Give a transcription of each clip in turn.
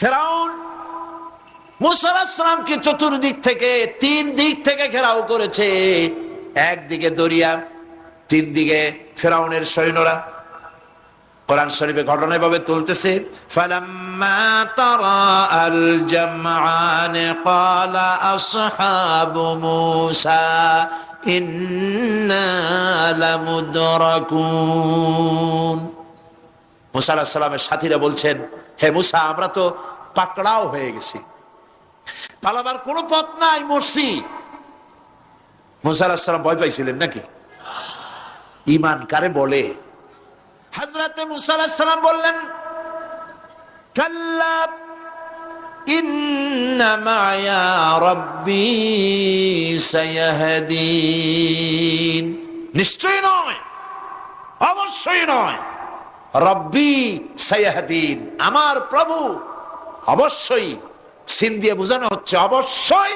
ফেরাউন মূসা আলাইহিস সালামকে চতুর্দিক থেকে 3 দিক থেকে ঘেরাও করেছে। একদিকে দরিয়া, 3 দিকে ফেরাউনের সৈন্যরা। কোরআন শরীফে ঘটনা এভাবে তুলতেছে, ফালাম্মা তারা আল জামআন ক্বালা আসহাবু মূসা ইন্না লামুদরাকুন। মূসা আলাইহিস সালামের সাথীরা বলছেন, হে মূসা, আমরা তো পাকড়াও হয়ে গেছি, পালাবার কোনো পথ নাই, মরছি। মূসা আলাইহিস সালাম ভয় পাইছিলেন নাকি? ঈমান কারে বলে? হযরত মূসা আলাইহিস সালাম বললেন, কাল্লা ইন্না মা'য়া রাব্বী সায়াহদিন। নিশ্চয় নয়, অবশ্যই নয়, রব্বী সায়াহদিন, আমার প্রভু অবশ্যই, সিন দিয়ে বোঝানো হচ্ছে অবশ্যই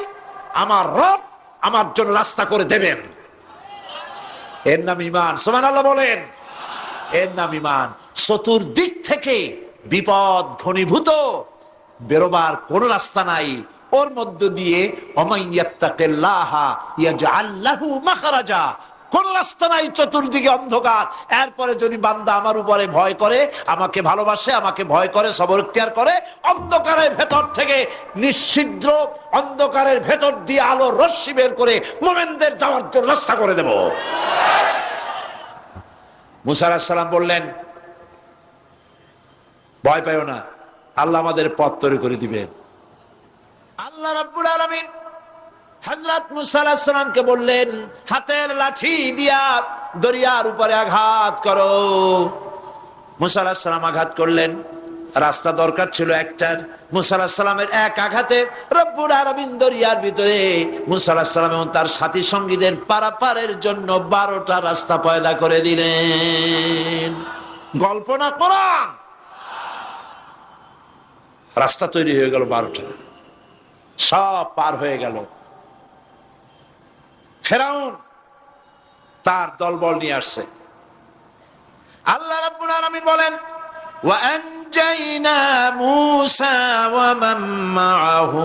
আমার রব আমার জন্য রাস্তা করে দেবেন। এর নাম ঈমান। সুবহানাল্লাহ বলেন। এর নাম ঈমান। চতুর্দিক থেকে বিপদ ঘনীভূত, বেরোবার কোন রাস্তা নাই। ওর মধ্য দিয়ে ওমাইয়াত্তাকিল্লাহা ইয়াজআল লাহু মাখরাজা, কোন রাস্তা নাই, চতুর্দিকে অন্ধকার। এরপরে যদি বান্দা আমার উপরে ভয় করে, আমাকে ভালোবাসে, আমাকে ভয় করে, সবর ইখতিয়ার করে, অন্ধকারের ভেতর থেকে নিশ্ছিদ্র অন্ধকারের ভেতর দিয়ে আলোর রশ্মি বের করে মুমিনদের যাওয়ার জন্য রাস্তা করে দেব। মূসা আলাইহিস সালাম বললেন, ভয় পাইও না, আল্লাহ আমাদের পথ তৈরি করে দিবেন। আল্লাহ রাব্বুল আলামিন হযরত মূসা আলাইহিস সালামকে বললেন, হাতের লাঠি দিয়া দরিয়ার উপরে আঘাত করো। মূসা আলাইহিস সালাম আঘাত করলেন। রাস্তা দরকার ছিল একটার। মূসা আলাইহিস সালামের এক আঘাতে রব্বুল আলামিন দরিয়ার ভিতরে মূসা আলাইহিস সালাম এবং তার সাথী সঙ্গীদের পারাপারের জন্য 12টা রাস্তা পয়দা করে দিলেন। গল্প না কোরআন। রাস্তা তৈরি হয়ে গেল 12টা, সব পার হয়ে গেল। ফেরাউন তার দলবল নিয়ে আসছে। আল্লাহ রাব্বুল আলামিন বলেন, ওয়া আনজাইনা মূসা ওয়া মান মাআহু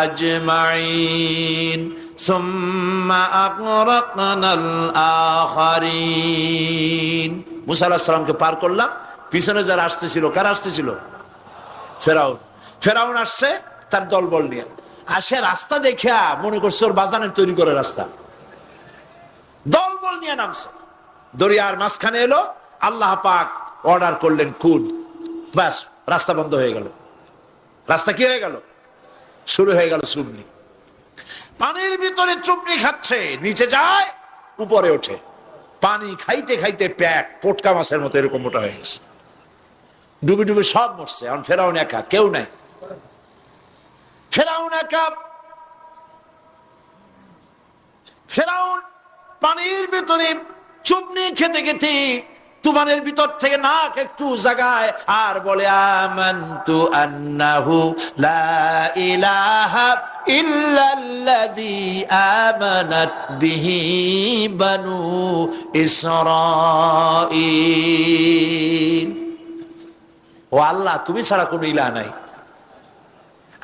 আজমাইন সুম্মা আগরাকনাল আখারিন। মূসা আলাইহিস সালামকে পার করলাম, পিছনে যারা আসতেছিল, কারা আসতেছিল? ফেরাউন। ফেরাউন আসছে তার দলবল নিয়ে। আসে রাস্তা দেখিয়া মনে করছে ওর বাজানের তৈরি করে রাস্তা, দলবল নিয়ে নামছে। দরিয়ার মাঝখানে এলো, আল্লাহ পাক অর্ডার করলেন কুদ, ব্যাস রাস্তা বন্ধ হয়ে গেল। রাস্তা কি হয়ে গেল? শুরু হয়ে গেল চুবনি। পানির ভিতরে চুবনি খাচ্ছে, নিচে যায়, উপরে ওঠে। পানি খাইতে খাইতে পেট পটকা মাছের মতো এরকম মোটা হয়ে গেছে। ডুবে ডুবে সব মরছে। এখন ফেরাউন একা, কেউ নাই। ফেরাউন একা। ফেরাউন পানির ভিতরে চুবনি খেতে খেতে তুফানের ভিতর থেকে নাক একটু জাগায় আর বলে, আমানতু আন্নাহু লা ইলাহা ইল্লাল্লাযী আমানাত বিহি বানু ইসরাঈল। ও আল্লাহ, তুমি ছাড়া কোনো ইলাহ নাই।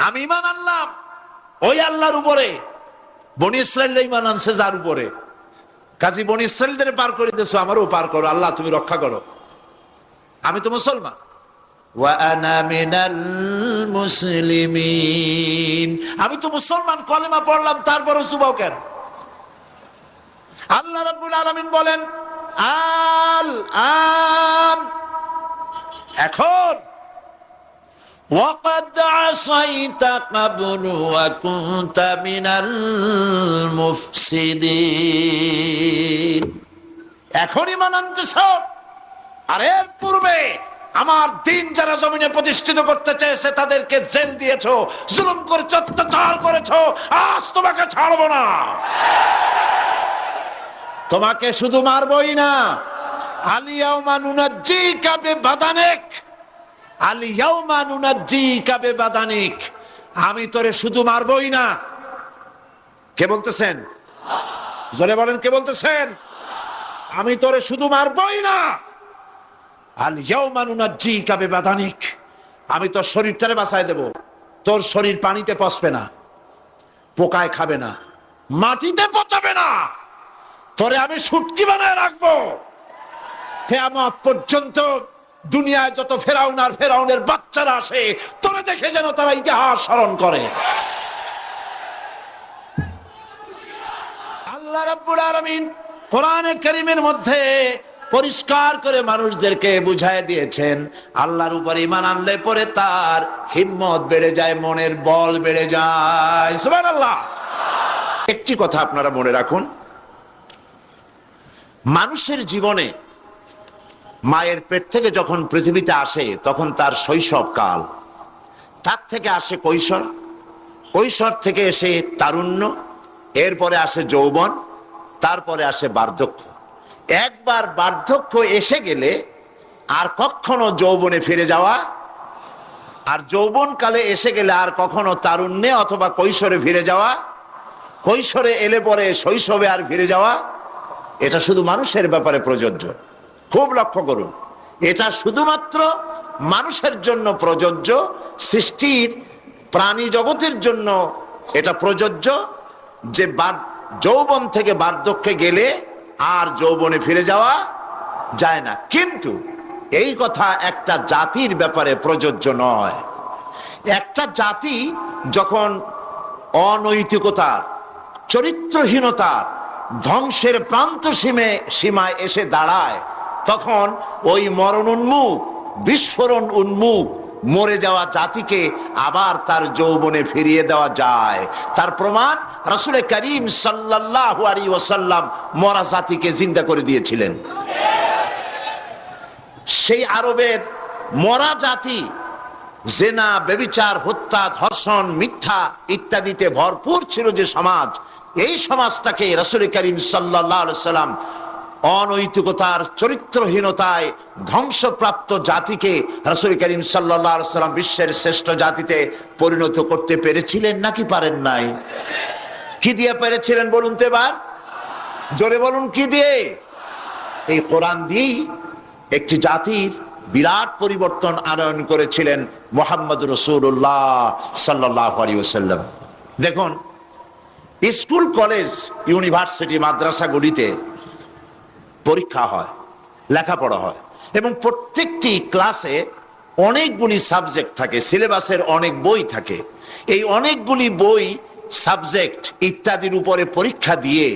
আমি ঈমান আনলাম ওই আল্লাহর উপরে। বনি ইসরাঈল ঈমান আনছে যার উপরে। কাজী বনি ইসরাঈলদের পার করে দিয়েছো, আমারও পার করো। আল্লাহ তুমি রক্ষা করো। আমি তো মুসলমান। ওয়া আনা মিনাল মুসলিমিন। আমি তো মুসলমান, কলেমা পড়লাম, তারপরও চুবাও কেন? আল্লাহ রাব্বুল আলামিন বলেন, আল আন, এখন وقد عصيت قبل وكنت من المفسدين। এখন ঈমান আনতেছ, আর এর পূর্বে আমার দিন যারা জমিনে প্রতিষ্ঠিত করতে চেয়েছে তাদেরকে জেল দিয়েছো, জুলুম করেছো, অত্যাচার করেছো। আজ তোমাকে ছাড়বো না। তোমাকে শুধু মারবই না, আলিয়াউমা নুনাজ্জিকা বিবাদানিক, আলিয়াউমা নুনাজ্জিকা বিবাদানিক, আমি তোরে শুধু মারবই না। কে বলতেছেন? জোরে বলেন, কে বলতেছেন? আমি তোরে শুধু মারবই না, আলিয়াউমা নুনাজ্জিকা বিবাদানিক, আমি তোর শরীরটারে বাঁচায় দেব। তোর শরীর পানিতে পচবে না, পোকায় খাবে না, মাটিতে পচাবে না, তোরে আমি শুটকি বানায় রাখবো। কিয়ামত পর্যন্ত দুনিয়ায় যত ফেরাউন আর ফেরাউনের বাচ্চারা আসে, তোরে দেখে যেন তারা ইতিহাস স্মরণ করে। আল্লাহ রাব্বুল আলামিন কোরআনে কারীমের মধ্যে পরিষ্কার করে মানুষদেরকে বুঝায় দিয়েছেন, আল্লাহর উপর ঈমান আনলে পরে তার হিম্মত বেড়ে যায়, মনের বল বেড়ে যায়। সুবহানাল্লাহ। একটি কথা আপনারা মনে রাখুন, মানুষের জীবনে মায়ের পেট থেকে যখন পৃথিবীতে আসে তখন তার শৈশব কাল, তার থেকে আসে কৈশোর, কৈশোর থেকে এসে তারুণ্য, এরপরে আসে যৌবন, তারপরে আসে বার্ধক্য। একবার বার্ধক্য এসে গেলে আর কখনো যৌবনে ফিরে যাওয়া, আর যৌবন কালে এসে গেলে আর কখনো তারুণ্যে অথবা কৈশোরে ফিরে যাওয়া, কৈশোরে এলে পরে শৈশবে আর ফিরে যাওয়া, এটা শুধু মানুষের ব্যাপারে প্রযোজ্য। খুব লক্ষ্য করুন, এটা শুধুমাত্র মানুষের জন্য প্রযোজ্য, সৃষ্টির প্রাণী জগতের জন্য এটা প্রযোজ্য যে যৌবন থেকে বার্ধক্যে গেলে আর যৌবনে ফিরে যাওয়া যায় না। কিন্তু এই কথা একটা জাতির ব্যাপারে প্রযোজ্য নয়। একটা জাতি যখন অনৈতিকতার, চরিত্রহীনতার, ধ্বংসের প্রান্ত সীমায় এসে দাঁড়ায়, তখন ওই মরণ উন্মুখ, বিস্ফোরণ উন্মুখ মরে যাওয়া জাতিকে আবার তার যৌবনে ফিরিয়ে দেওয়া যায়। তার প্রমাণ রাসূল করিম সাল্লাল্লাহু আলাইহি ওয়াসাল্লাম মরা জাতিকে জিন্দা করে দিয়েছিলেন। সেই আরবের মরা জাতি জেনা, ব্যভিচার, হত্যা, ধর্ষণ, মিথ্যা ইত্যাদিতে ভরপুর ছিল যে সমাজ, এই সমাজটাকে রাসূল করিম সাল্লাল্লাহু আলাইহি ওয়াসাল্লাম অনৈতিকতার, চরিত্রহীনতায় ধ্বংসপ্রাপ্ত জাতিকে রাসূল করিম সাল্লাল্লাহু আলাইহি ওয়াসাল্লাম বিশ্বের শ্রেষ্ঠ জাতিতে পরিণত করতে পেরেছিলেন নাকি পারেন নাই? কি দিয়ে পেরেছিলেন বলুন তো এবার, জোরে বলুন, কি দিয়ে? এই কোরআন দিয়েই একটি জাতির বিরাট পরিবর্তন আনয়ন করেছিলেন মুহাম্মদ রাসূলুল্লাহ সাল্লাল্লাহু আলাইহি ওয়াসাল্লাম। দেখুন, স্কুল, কলেজ, ইউনিভার্সিটি, মাদ্রাসাগুলিতে পরীক্ষা হয়, লেখাপড়া হয়, এবং প্রত্যেকটি ক্লাসে অনেকগুলি সাবজেক্ট থাকে, সিলেবাসের অনেক বই থাকে। এই অনেকগুলি বই, সাবজেক্ট ইত্যাদির উপরে পরীক্ষা দিয়ে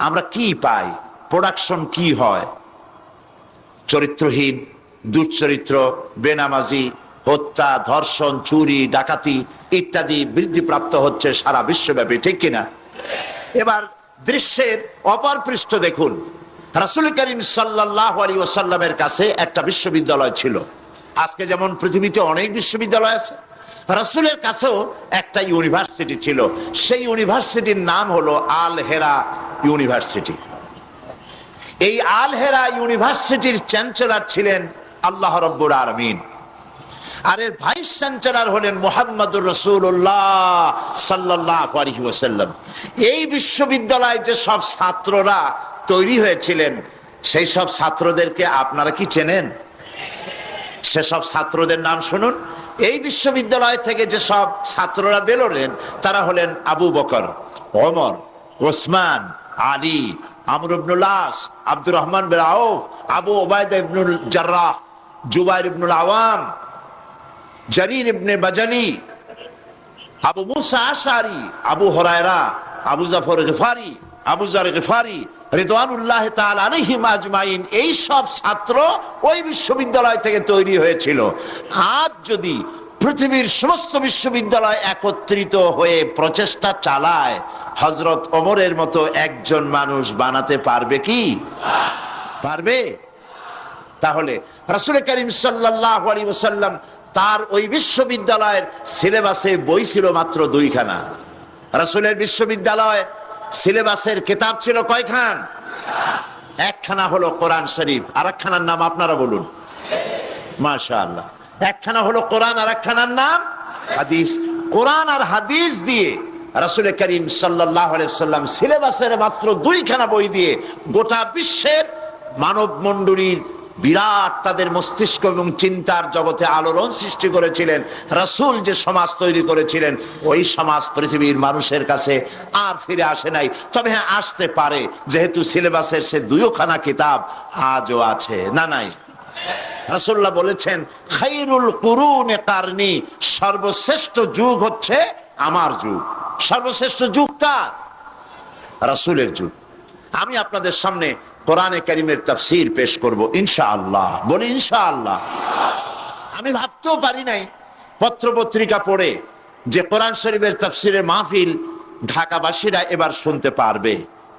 আমরা কি পাই, প্রোডাকশন কি হয়? চরিত্রহীন, দুশ্চরিত্র, বেনামাজি, হত্যা, ধর্ষণ, চুরি, ডাকাতি ইত্যাদি বৃদ্ধিপ্রাপ্ত হচ্ছে সারা বিশ্বব্যাপী, ঠিক কিনা? এবার দৃশ্যের অপর পৃষ্ঠ দেখুন, রাসূল করিম সাল্লাল্লাহু আলাইহি ওয়াসাল্লামের কাছে একটা বিশ্ববিদ্যালয় ছিল। আজকে যেমন পৃথিবীতে অনেক বিশ্ববিদ্যালয় আছে, রাসূলের কাছেও একটা ইউনিভার্সিটি ছিল। সেই ইউনিভার্সিটির নাম হলো আল হেরা ইউনিভার্সিটি। এই আল হেরা ইউনিভার্সিটির চ্যান্সেলর ছিলেন আল্লাহ রাব্বুল আলামিন, আর এর ভাইস চ্যান্সেলর হলেন মুহাম্মদুর রাসূলুল্লাহ সাল্লাল্লাহু আলাইহি ওয়াসাল্লাম। এই বিশ্ববিদ্যালয়ে যে সব ছাত্ররা তৈরি হয়েছিলেন, সেই সব ছাত্রদেরকে আপনারা কি চেনেন? সেসব ছাত্রদের নাম শুনুন। এই বিশ্ববিদ্যালয় থেকে যে সব ছাত্ররা বেরোলেন, তারা হলেন আবু বকর, ওমর, ওসমান, আলী, আমর ইবনুল আস, আব্দুর রহমান বিন আউফ, আবু উবাইদা ইবনুল জাররাহ, জুবাইর ইবনুল আওয়াম, জারির ইবনে বাজালি, আবু মুসা আশআরী, আবু হুরায়রা, আবু জাফর গিফারি, আবু যার গিফারি রিদওয়ানুল্লাহ তাআলা আলাইহিম আজমাইন। এই সব ছাত্র ওই বিশ্ববিদ্যালয় থেকে তৈরি হয়েছিল। আজ যদি পৃথিবীর সমস্ত বিশ্ববিদ্যালয় একত্রিত হয়ে প্রচেষ্টা চালায়, হযরত ওমরের মতো একজন মানুষ বানাতে পারবে কি? পারবে? তাহলে রাসূল করিম সাল্লাল্লাহু আলাইহি ওয়াসাল্লাম তার ওই বিশ্ববিদ্যালয়ের সিলেবাসে বই ছিল মাত্র 2 খানা। রাসূলের বিশ্ববিদ্যালয় সিলেবাসের কিতাব ছিল কয়খান? 1 খানা হলো কোরআন শরীফ, আর একখানার নাম আপনারা বলুন। মাশাআল্লাহ, 1 খানা হলো কোরআন, আর একখানার নাম হাদিস। কোরআন আর হাদিস দিয়ে রাসূল করিম সাল্লাল্লাহু আলাইহি ওয়াসাল্লাম সিলেবাসের মাত্র 2 খানা বই দিয়ে গোটা বিশ্বের মানব মণ্ডলীর বিরাট তাদের মস্তিষ্ক এবং চিন্তার জগতে আলোড়ন সৃষ্টি করেছিলেন। রাসূল যে সমাজ তৈরি করেছিলেন, ওই সমাজ পৃথিবীর মানুষের কাছে আর ফিরে আসে নাই। তবে হ্যাঁ, আসতে পারে, যেহেতু সিলেবাসের সে দুইখানা কিতাব আজও আছে। না নাই? রাসূলুল্লাহ বলেছেন, খায়রুল কুরুনে কারনি, সর্বশ্রেষ্ঠ যুগ হচ্ছে আমার যুগ। সর্বশ্রেষ্ঠ যুগ কার? রাসূলের যুগ। আমি আপনাদের সামনে কোরআনে কারীমের তাফসীর পেশ করব ইনশাআল্লাহ। বলি ইনশাআল্লাহ। আমি ভাবতেও পারি নাই পত্র পত্রিকা পড়ে যে কোরআন শরীফের তাফসীরের মাহফিল ঢাকাবাসীরা এবার শুনতে পারবে।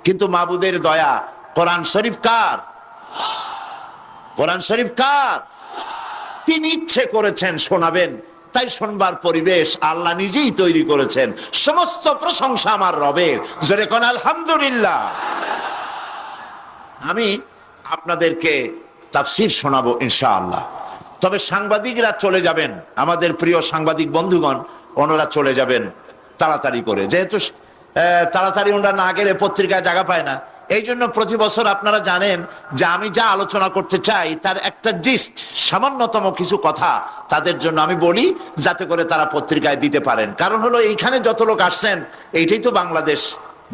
কিন্তু মাবুদের দয়া, কোরআন শরীফ কার? কোরআন শরীফ কার? তিনি ইচ্ছে করেছেন শোনাবেন, তাই শুনবার পরিবেশ আল্লাহ নিজেই তৈরি করেছেন। সমস্ত প্রশংসা আমার রবের। জোরে কোন আলহামদুলিল্লাহ। আমি আপনাদেরকে তাফসীর শোনাবো ইনশাআল্লাহ। তবে সাংবাদিকরা চলে যাবেন, আমাদের প্রিয় সাংবাদিক বন্ধুগণ, ওনারা চলে যাবেন তাড়াতাড়ি করে, যেহেতু তাড়াতাড়ি ওনারা না গেলে পত্রিকায় জায়গা পায় না। এই জন্য প্রতি বছর আপনারা জানেন যে আমি যা আলোচনা করতে চাই তার একটা জিস্ট, সামান্যতম কিছু কথা তাদের জন্য আমি বলি, যাতে করে তারা পত্রিকায় দিতে পারেন। কারণ হলো, এইখানে যত লোক আসছেন, এইটাই তো বাংলাদেশ,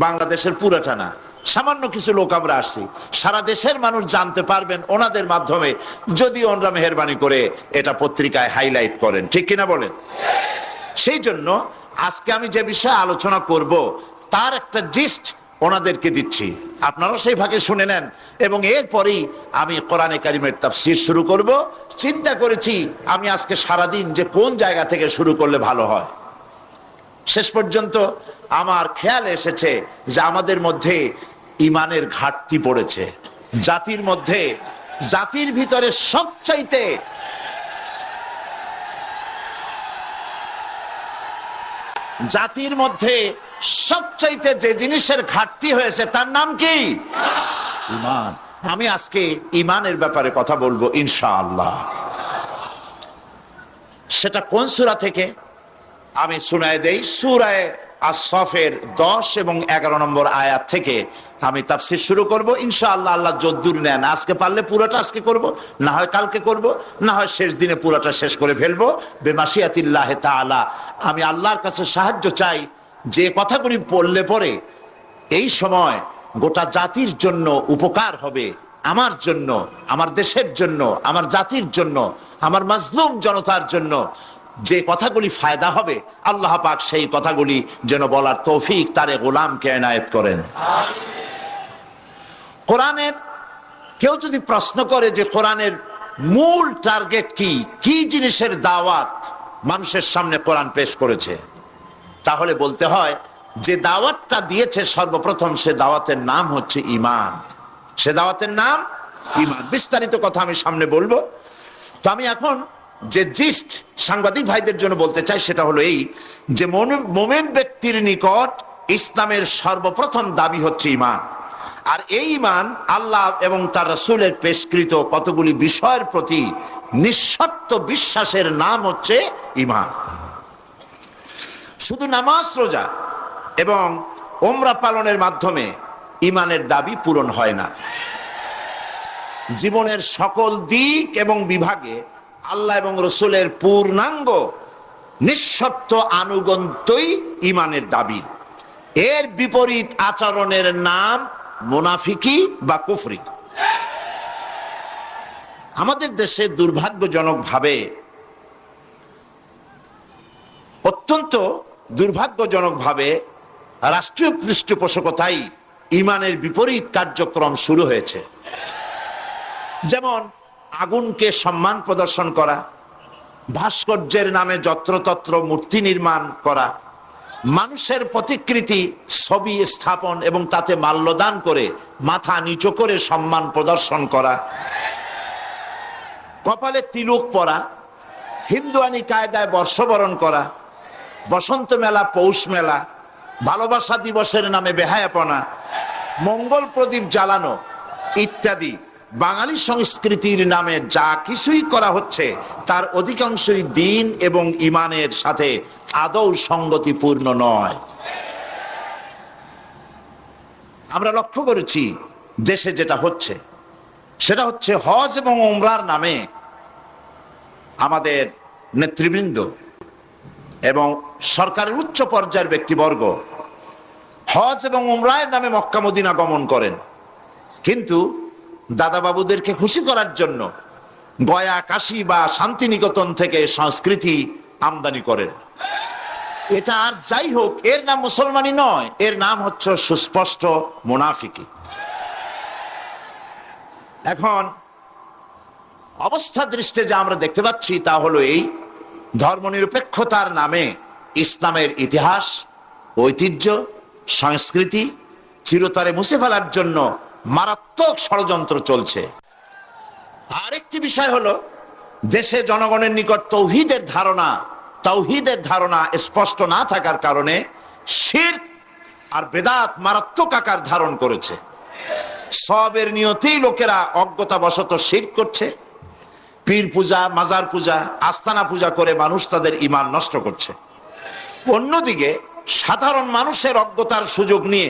বাংলাদেশের পুরোটা না, সামান্য কিছু লোক আমরা আসছি। সারা দেশের মানুষ জানতে পারবেন ওনাদের মাধ্যমে, যদি ওনারা মেহেরবানি করে এটা পত্রিকায় হাইলাইট করেন। ঠিক কিনা বলেন? সেই জন্য আজকে আমি যে বিষয়ে আলোচনা করব তার একটা জিস্ট ওনাদেরকে দিচ্ছি, আপনারাও সেই ভাগে শুনে নেন। এবং এরপরেই আমি কোরআনে কারীমের তাফসীর শুরু করব। চিন্তা করেছি আমি আজকে সারাদিন যে কোন জায়গা থেকে শুরু করলে ভালো হয়। শেষ পর্যন্ত আমার খেয়াল এসেছে যে আমাদের মধ্যে ইমানের ঘাটতি পড়েছে। জাতির মধ্যে, জাতির ভিতরে সবচাইতে জাতির মধ্যে সবচাইতে যে জিনিসের ঘাটতি হয়েছে তার নাম কি? ঈমান। আমি আজকে ঈমানের ব্যাপারে কথা বলবো ইনশাআল্লাহ। সেটা কোন সূরা থেকে আমি শুনায় দেই। সূরা আস-সাফের 10 এবং 11 নম্বর আয়াত থেকে আমি তাফসীর শুরু করব ইনশাআল্লাহ। আল্লাহ যদ্দুর নেন, আজকে পারলে পুরোটা আজকে করব, না হয় কালকে করব, না হয় শেষ দিনে পুরোটা শেষ করে ফেলবো বেমাশিয়াতিল্লাহ তাআলা। আমি আল্লাহর কাছে সাহায্য চাই যে কথাগুলি পড়লে পরে এই সময় গোটা জাতির জন্য উপকার হবে, আমার জন্য, আমার দেশের জন্য, আমার জাতির জন্য, আমার মাজলুম জনতার জন্য যে কথাগুলি ফায়দা হবে, আল্লাহ পাক সেই কথাগুলি যেন বলার তৌফিক তারে গোলামকে এনায়েত করেন। কোরআনের কেউ যদি প্রশ্ন করে যে কোরআনের মূল টার্গেট কি, কি জিনিসের দাওয়াত মানুষের সামনে কোরআন পেশ করেছে, তাহলে বলতে হয় যে দাওয়াতটা দিয়েছে সর্বপ্রথম, সে দাওয়াতের নাম হচ্ছে ঈমান। সে দাওয়াতের নাম ঈমান। বিস্তারিত কথা আমি সামনে বলবো। তো আমি এখন যে জিস্ট সাংবাদিক ভাইদের জন্য বলতে চাই সেটা হলো এই, যে মুমিন ব্যক্তির নিকট ইসলামের সর্বপ্রথম দাবি হচ্ছে ঈমান। আর এই ঈমান আল্লাহ এবং তার রাসূলের পেশকৃত কতগুলি বিষয়ের প্রতি নিঃশর্ত বিশ্বাসের নাম হচ্ছে ঈমান। শুধু নামাজ, রোজা এবং ওমরা পালনের মাধ্যমে ঈমানের দাবি পূরণ হয় না। জীবনের সকল দিক এবং বিভাগে আল্লাহ এবং রাসূলের পূর্ণাঙ্গ নিঃশর্ত আনুগত্যই ঈমানের দাবি। এর বিপরীত আচরণের নাম মুনাফিকি বা কুফরি। আমাদের দেশে দুর্ভাগ্যজনকভাবে, অত্যন্ত দুর্ভাগ্যজনকভাবে রাষ্ট্রীয় পৃষ্ঠপোষকতায় ঈমানের বিপরীত কার্যক্রম শুরু হয়েছে। যেমন আগুনকে সম্মান প্রদর্শন করা, ভাস্কর্যের নামে যত্রতত্র মূর্তি নির্মাণ করা, মানুষের প্রতিকৃতি ছবি স্থাপন এবং তাতে মাল্যদান করে মাথা নিচু করে সম্মান প্রদর্শন করা, কপালে তিলক পরা, হিন্দুয়ানি কায়দায় বর্ষবরণ করা, বসন্ত মেলা, পৌষ মেলা, ভালোবাসা দিবসের নামে বেহায়াপনা, মঙ্গল প্রদীপ জ্বালানো ইত্যাদি বাঙালি সংস্কৃতির নামে যা কিছুই করা হচ্ছে তার অধিকাংশই দ্বীন এবং ঈমানের সাথে আদৌ সঙ্গতিপূর্ণ নয়। আমরা লক্ষ্য করেছি দেশে যেটা হচ্ছে, সেটা হচ্ছে হজ এবং উমরার নামে আমাদের নেতৃবৃন্দ এবং সরকারের উচ্চ পর্যায়ের ব্যক্তিবর্গ হজ এবং উমরার নামে মক্কা মদিনা গমন করেন, কিন্তু দাদা বাবুদেরকে খুশি করার জন্য গয়া, কাশী বা শান্তিনিকেতন থেকে সংস্কৃতি আমদানি করেন। এটা আর যাই হোক, এর নাম মুসলমানই নয়, এর নাম হচ্ছে সুস্পষ্ট মুনাফিকি। এখন অবস্থা দৃষ্টে যা আমরা দেখতে পাচ্ছি তা হলো এই, ধর্মনিরপেক্ষতার নামে ইসলামের ইতিহাস, ঐতিহ্য, সংস্কৃতি চিরতরে মুছে ফেলার জন্য মারাত্মক ষড়যন্ত্র চলছে। আরেকটি বিষয় হলো, দেশে জনগণের নিকট তাওহীদের ধারণা স্পষ্ট না থাকার কারণে শিরক আর বেদাত মারাত্মক আকার ধারণ করেছে। সবের নিয়তেই লোকেরা অজ্ঞতাবশত শিরক করছে, পীর পূজা, মাজার পূজা, আস্তানা পূজা করে মানুষ তাদের ঈমান নষ্ট করছে। অন্যদিকে সাধারণ মানুষের অজ্ঞতার সুযোগ নিয়ে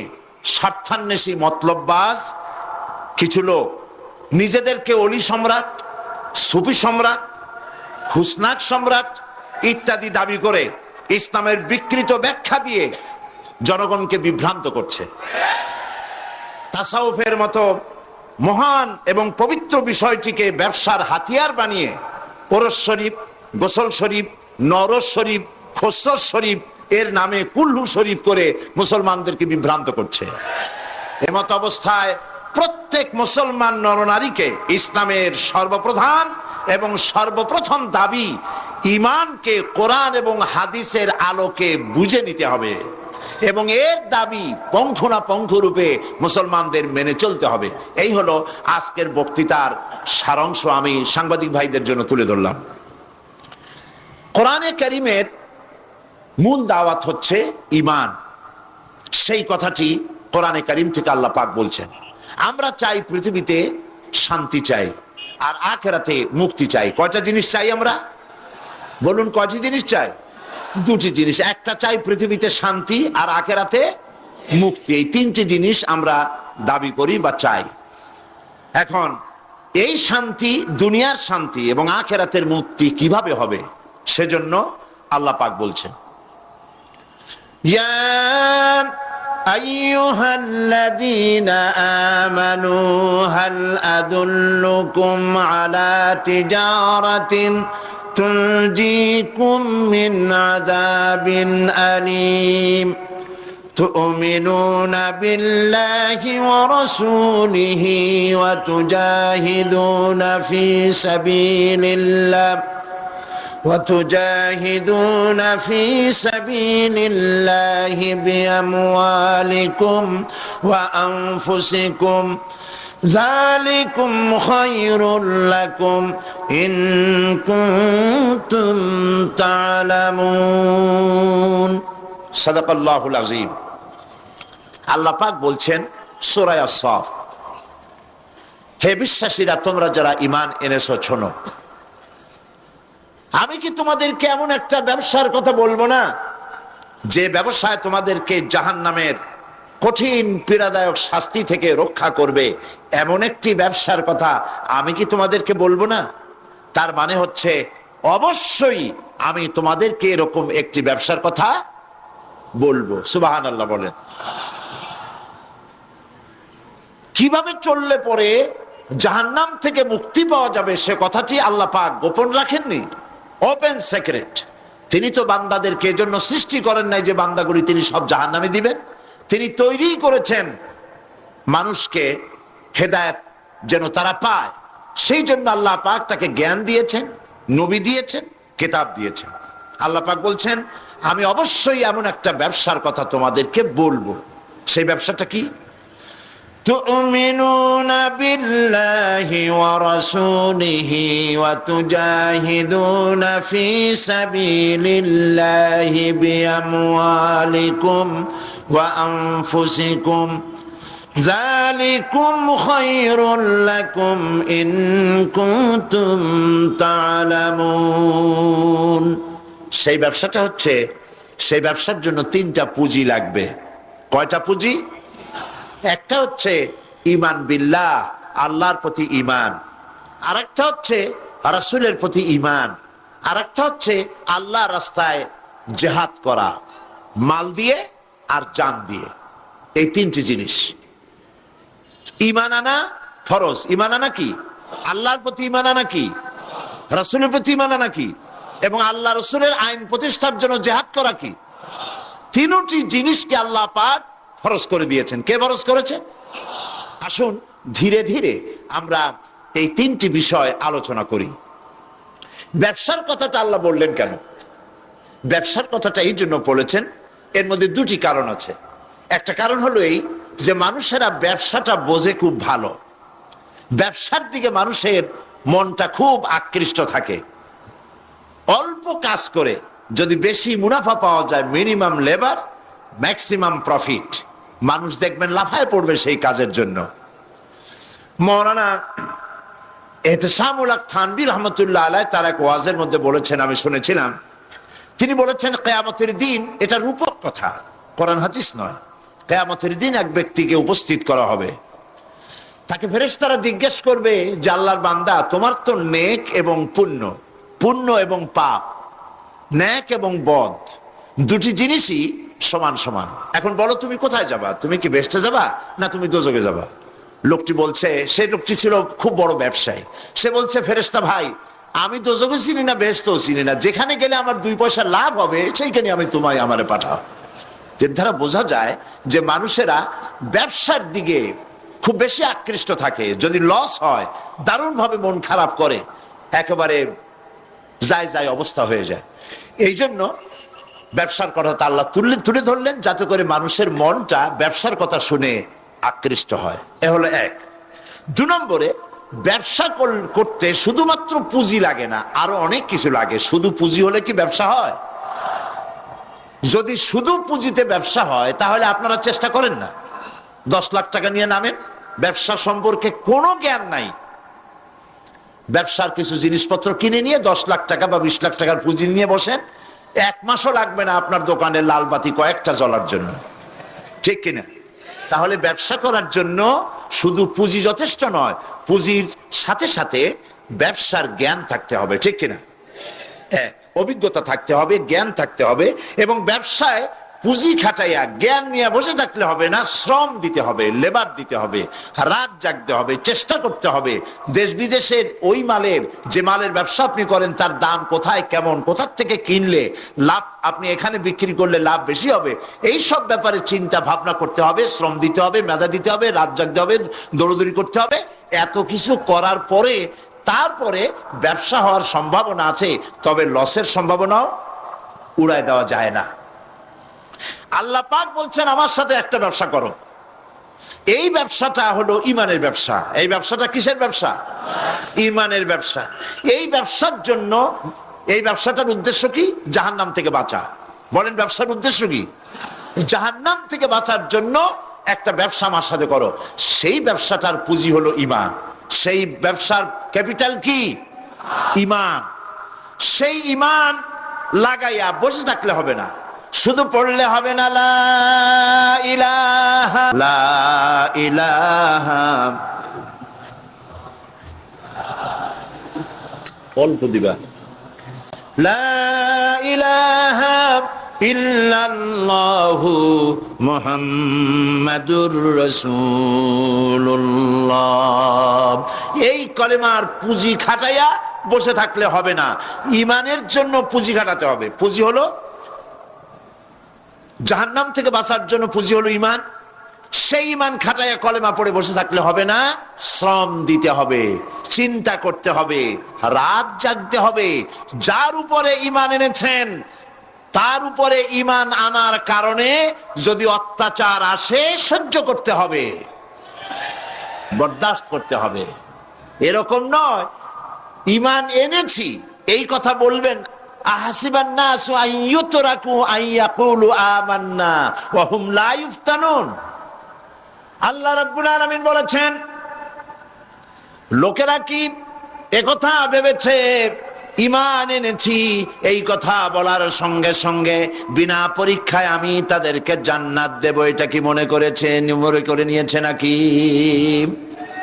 স্বার্থান্বেষী মতলববাজ কিছু লোক নিজেদেরকে অলি সম্রাট, সুফি সম্রাট, হুসনাক সম্রাট ইত্যাদি দাবি করে ইসলামের বিকৃত ব্যাখ্যা দিয়ে জনগণকে বিভ্রান্ত করছে। তাসাউফের মতো মহান এবং পবিত্র বিষয়টিকে ব্যবসার হাতিয়ার বানিয়ে ওরস শরীফ, গোসল শরীফ, নরস শরীফ, খসরস শরীফ এর নামে কুল্লু শরীফ করে মুসলমানদেরকে বিভ্রান্ত করছে। এমত অবস্থায় প্রত্যেক মুসলমান নরনারীকে ইসলামের সর্বপ্রধান এবং সর্বপ্রথম দাবি ঈমানকে কোরআন এবং হাদিসের আলোকে বুঝে নিতে হবে এবং এর দাবি পঙ্খু রূপে মুসলমানদের মেনে চলতে হবে। এই হলো আজকের বক্তৃতার সারাংশ আমি সাংবাদিক ভাইদের জন্য তুলে ধরলাম। কোরআনে কারীমের মূল দাওয়াত হচ্ছে ঈমান। সেই কথাটি কোরআনে কারীম থেকে আল্লাহ পাক বলছেন। আমরা চাই পৃথিবীতে শান্তি চাই আর আখিরাতে মুক্তি চাই। কয়টা জিনিস চাই আমরা? বলুন, কয়টি জিনিস চাই? দুটি জিনিস। একটা চাই পৃথিবীতে শান্তি আর আখিরাতে মুক্তি। এই তিনটি জিনিস আমরা দাবি করি বা চাই। এখন এই শান্তি, দুনিয়ার শান্তি এবং আখিরাতের মুক্তি কিভাবে হবে, সেজন্য আল্লাহ পাক বলছেন, ইয়া আইয়ুহাল্লাযীনা আমানু হাল আদুল্লুকুম আলা তিজারাতিন তুনজিকুম মিন আযাবিন আলীম তু'মিনুনা বিল্লাহি ওয়া রাসূলিহি ওয়া তুজাহিদুনা ফি সাবিলিল্লাহ وتجاهدون في سبيل الله بأموالكم وأنفسكم ذلكم خير لكم إن كنتم تعلمون صدق الله العظيم। আল্লাহ পাক বলছেন সূরা আস-সাফ, হে বিশ্বাসীরা, তোমরা যারা ঈমান এনেছো শোনো, আমি কি তোমাদেরকে এমন একটা ব্যবসার কথা বলবো না যে ব্যবসায় তোমাদেরকে জাহান্নামের কঠিন পীড়াদায়ক শাস্তি থেকে রক্ষা করবে? এমন একটি ব্যবসার কথা আমি কি তোমাদেরকে বলবো না? তার মানে হচ্ছে অবশ্যই আমি তোমাদেরকে এরকম একটি ব্যবসার কথা বলবো। সুবহানাল্লাহ বলেন। কিভাবে চললে পরে জাহান্নাম থেকে মুক্তি পাওয়া যাবে সে কথাটি আল্লাহ পাক গোপন রাখেননি, ওপেন সিক্রেট। তিনি তো বান্দাদেরকে এজন্য সৃষ্টি করেন নাই যে বান্দাগুলি তিনি সব জাহান্নামে দিবেন। তিনি তৈরি করেছেন মানুষকে হেদায়েত যেন তারা পায়, সেই জন্য আল্লাহ পাক তাকে জ্ঞান দিয়েছেন, নবী দিয়েছেন, কিতাব দিয়েছেন। আল্লাহ পাক বলছেন আমি অবশ্যই এমন একটা ব্যবসার কথা তোমাদেরকে বলবো। সেই ব্যবসাটা কি? تؤمنون بالله ورسوله وتجاهدون في سبيل الله بأموالكم وأنفسكم ذلكم خير لكم إن كنتم تعلمون। সেই ব্যবসাটা হচ্ছে, সেই ব্যবসার জন্য তিনটা পুঁজি লাগবে। কয়টা পুঁজি? একটা হচ্ছে ঈমান বিল্লাহ আল্লাহর প্রতি ঈমান, আরেকটা হচ্ছে রাসূলের প্রতি ঈমান, আরেকটা হচ্ছে আল্লাহর রাস্তায় জিহাদ করা মাল দিয়ে আর জান দিয়ে। এই তিনটি জিনিস। ঈমান আনা ফরজ। ঈমান আনা কি? আল্লাহর প্রতি ঈমান আনা কি? রাসূলের প্রতি ঈমান আনা কি? এবং আল্লাহ রাসূলের আইন প্রতিষ্ঠার জন্য জিহাদ করা কি? তিনটি জিনিসকে আল্লাহ পাক ফরজ করে দিয়েছেন। কে ফরজ করেছেন? আসুন ধীরে ধীরে আমরা এই তিনটি বিষয় আলোচনা করি। ব্যবসার কথাটা আল্লাহ বললেন কেন? ব্যবসার কথাটা এই জন্য বলেছেন, এর মধ্যে দুটি কারণ আছে। একটা কারণ হলো এই যে মানুষেরা ব্যবসাটা বোঝে খুব ভালো, ব্যবসার দিকে মানুষের মনটা খুব আকৃষ্ট থাকে। অল্প কাজ করে যদি বেশি মুনাফা পাওয়া যায়, মিনিমাম লেবার ম্যাক্সিমাম প্রফিট, মানুষ দেখবেন লাফায় পড়বে সেই কাজের জন্য। মাওলানা এহতেশামুল হক থানভী রহমতুল্লাহ আলাইহ তার এক ওয়াজের মধ্যে বলেছেন, আমি শুনেছিলাম, তিনি বলেছেন কিয়ামতের দিন, এটা রূপক কথা, কোরআন হাদিস নয়, কিয়ামতের দিন এক ব্যক্তিকে উপস্থিত করা হবে, তাকে ফেরেশতারা জিজ্ঞেস করবে যে আল্লাহর বান্দা, তোমার তো নেক এবং পুণ্য, পুণ্য এবং পাপ, নেক এবং বদ দুটি জিনিসই সমান সমান, এখন বলো তুমি কোথায় যাবা? তুমি কি বেহেশতে যাবা না তুমি দোজখে যাবা? লোকটি বলছে, সেই লোকটি ছিল খুব বড় ব্যবসায়ী, সে বলছে ফেরেশতা ভাই, আমি দোজখও চিনি না বেহেশতও চিনি না, যেখানে গেলে আমার 2 পয়সা লাভ হবে সেইখানে আমি তোমায় আমারে পাঠাও। এর দ্বারা বোঝা যায় যে মানুষেরা ব্যবসার দিকে খুব বেশি আকৃষ্ট থাকে, যদি লস হয় দারুণভাবে মন খারাপ করে, একেবারে যায় অবস্থা হয়ে যায়। এই জন্য ব্যবসার কথা আল্লাহ তুলে ধরলেন যাতে করে মানুষের মনটা ব্যবসার কথা শুনে আকৃষ্ট হয়। এ হলো এক। 2 নম্বরে, ব্যবসা করতে শুধুমাত্র পুঁজি লাগে না, আরো অনেক কিছু লাগে। শুধু পুঁজি হলে কি ব্যবসা হয়? যদি শুধু পুঁজিতে ব্যবসা হয় তাহলে আপনারা চেষ্টা করেন না, 10 লাখ টাকা নিয়ে নামেন, ব্যবসা সম্পর্কে কোনো জ্ঞান নাই, ব্যবসার কিছু জিনিসপত্র কিনে নিয়ে 10 লাখ টাকা বা 20 লাখ টাকার পুঁজি নিয়ে বসেন, 1 মাসও লাগবে না আপনার দোকানে লাল বাতি কয়েকটা জ্বলার জন্য, ঠিক কিনা? তাহলে ব্যবসা করার জন্য শুধু পুঁজি যথেষ্ট নয়, পুঁজির সাথে সাথে ব্যবসার জ্ঞান থাকতে হবে, ঠিক কিনা? অভিজ্ঞতা থাকতে হবে, জ্ঞান থাকতে হবে, এবং ব্যবসায় পুঁজি খাটাইয়া জ্ঞান নিয়ে বসে থাকলে হবে না, শ্রম দিতে হবে, লেবার দিতে হবে, রাত জাগতে হবে, চেষ্টা করতে হবে। দেশ বিদেশের ওই মালের, যে মালের ব্যবসা আপনি করেন তার দাম কোথায়, কেমন, কোথার থেকে কিনলে লাভ, আপনি এখানে বিক্রি করলে লাভ বেশি হবে, এই সব ব্যাপারে চিন্তা ভাবনা করতে হবে, শ্রম দিতে হবে, মেধা দিতে হবে, রাত জাগতে হবে, দৌড়দৌড়ি করতে হবে। এত কিছু করার পরে তারপরে ব্যবসা হওয়ার সম্ভাবনা আছে, তবে লসের সম্ভাবনাও উড়ায় দেওয়া যায় না। আল্লাহ পাক বলছেন আমার সাথে একটা ব্যবসা করো, এই ব্যবসাটা হলো ঈমানের ব্যবসা। এই ব্যবসাটা কিসের ব্যবসা? ঈমানের ব্যবসা। এই ব্যবসার জন্য, এই ব্যবসাটার উদ্দেশ্য কি? জাহান্নাম থেকে বাঁচা। বলেন ব্যবসার উদ্দেশ্য কি? জাহান্নাম থেকে বাঁচার জন্য একটা ব্যবসা আমার সাথে করো। সেই ব্যবসাটার পুঁজি হলো ঈমান, সেই ব্যবসার ক্যাপিটাল কি? ঈমান। সেই ঈমান লাগাইয়া বসে থাকলে হবে না, শুধু পড়লে হবে না লা ইলাহা লা ইলাহা, অল্প দিবা, লা ইলাহা ইল্লাল্লাহু মুহাম্মাদুর রাসূলুল্লাহ, এই কলেমার পুঁজি খাটাইয়া বসে থাকলে হবে না, ঈমানের জন্য পুঁজি খাটাতে হবে। পুঁজি হলো জাহান্নাম থেকে বাঁচার জন্য, পুঁজি হলো ঈমান। সেই ঈমান খাটাইয়া কলেমা পড়ে বসে থাকলে হবে না, শ্রম দিতে হবে, চিন্তা করতে হবে, রাত জাগতে হবে। যার উপরে ঈমান এনেছেন তার উপরে ঈমান আনার কারণে যদি অত্যাচার আসে সহ্য করতে হবে, বরদাস্ত করতে হবে। এরকম নয় ঈমান এনেছি এই কথা বলবেন, আহাসিবান নাসু আন ইউতরাকু আন ইয়াকুলু আমান্না ওয়া হুম লা ইফতানুন। আল্লাহ রাব্বুল আলামিন বলেছেন, লোকেরা কি একথা ভেবেছে ঈমান এনেছি এই কথা বলার সঙ্গে সঙ্গে বিনা পরীক্ষায় আমি তাদেরকে জান্নাত দেব, এটা কি মনে করে নিয়েছে নাকি?